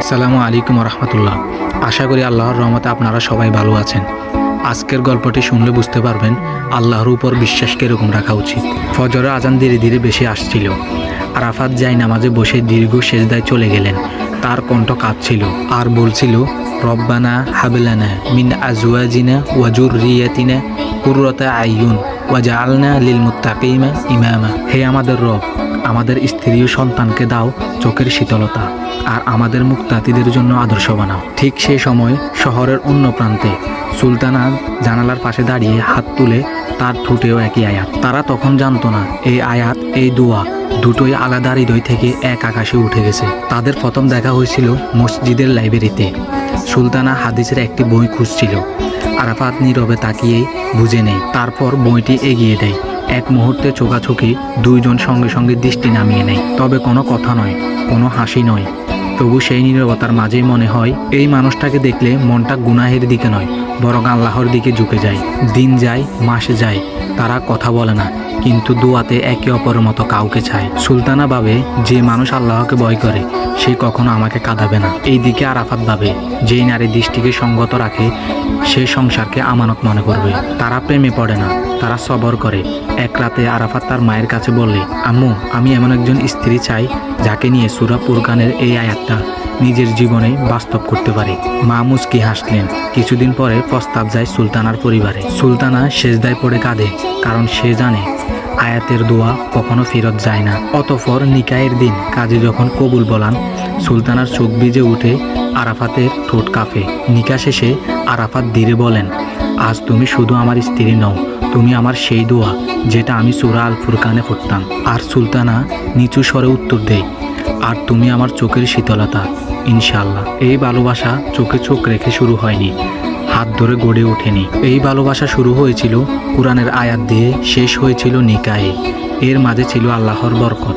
আসসালামু আলাইকুম রহমতুল্লাহ। আশা করি আল্লাহর রহমতে আপনারা সবাই ভালো আছেন। আজকের গল্পটি শুনলে বুঝতে পারবেন আল্লাহর উপর বিশ্বাস কিরকম রাখা উচিত। ফজরের আজান ধীরে ধীরে বেশি আসছিল। আরাফাত যাই নামাজে বসে দীর্ঘ সেজদায় চলে গেলেন। তার কণ্ঠ কাঁপছিল আর বলছিল, রব্বানা হাবলানা মিন আজওয়াজিনা ওয়া যুররিয়াতিনা কুররাতা আইয়ুন ওয়াজআলনা লিল মুত্তাকিনা ইমামা। হে আমাদের রব, আমাদের স্ত্রী ও সন্তানকে দাও চোখের শীতলতা, আর আমাদের মুক্তাতিদের জন্য আদর্শ বানাও। ঠিক সেই সময় শহরের অন্য প্রান্তে সুলতানা জানালার পাশে দাঁড়িয়ে হাত তুলে, তার ঠোঁটেও একই আয়াত। তারা তখন জানতো না এই আয়াত, এই দোয়া দুটোই আলাদা হৃদয় থেকে এক আকাশে উঠে গেছে। তাদের প্রথম দেখা হয়েছিল মসজিদের লাইব্রেরিতে। সুলতানা হাদিসের একটি বই খুঁজছিল। আরাফাত নীরবে তাকিয়ে বুঝে নেয়, তারপর বইটি এগিয়ে দেয়। এক মুহূর্তে চোখাচোখি দুইজন সঙ্গে সঙ্গে দৃষ্টি নামিয়ে নেয়। তবে কোনো কথা নয়, কোনো হাসি নয়। তবু সেই নীরবতার মাঝেই মনে হয় এই মানুষটাকে দেখলে মনটা গুনাহের দিকে নয়, বরং আল্লাহর দিকে ঝুঁকে যায়। দিন যায়, মাস যায়, তারা কথা বলে না, কিন্তু দুয়াতে একে অপরের মতো কাউকে চায়। সুলতানা ভাবে, যে মানুষ আল্লাহকে ভয় করে সে কখনো আমাকে কাঁদাবে না। এইদিকে আরাফাত ভাবে, যেই নারী দৃষ্টিকে সঙ্গত রাখে সে সংসারকে আমানত মনে করবে। তারা প্রেমে পড়ে না, তারা সবর করে। এক রাতে আরাফাত তার মায়ের কাছে বললে, আম্মু, আমি এমন একজন স্ত্রী চাই যাকে নিয়ে সূরা ফুরকানের এই আয়াতটা নিজের জীবনে বাস্তব করতে পারে। মা মুচকি হাসলেন। কিছুদিন পরে প্রস্তাব যায় সুলতানার পরিবারে। সুলতানা সেজদায় পড়ে কাঁদে, কারণ সে জানে আয়াতের দোয়া কখনো ফেরত যায় না। অতঃপর নিকায়ের দিন কাজী যখন কবুল বলান, সুলতানার চোখ ভিজে উঠে, আরাফাতের ঠোঁট কাঁপে। নিকা শেষে আরাফাত ধীরে বলেন, আজ তুমি শুধু আমার স্ত্রী নও, তুমি আমার সেই দোয়া যেটা আমি সূরা আল ফুরকানে পড়তাম। আর সুলতানা নিচু স্বরে উত্তর দেয়, আর তুমি আমার চোখের শীতলতা, ইনশাআল্লাহ। এই ভালোবাসা চোখে চোখ রেখে শুরু হয়নি, হাত ধরে গড়ে ওঠেনি। এই ভালোবাসা শুরু হয়েছিল কোরআনের আয়াত দিয়ে, শেষ হয়েছিল নিকায়ে। এর মাঝে ছিল আল্লাহর বরকত।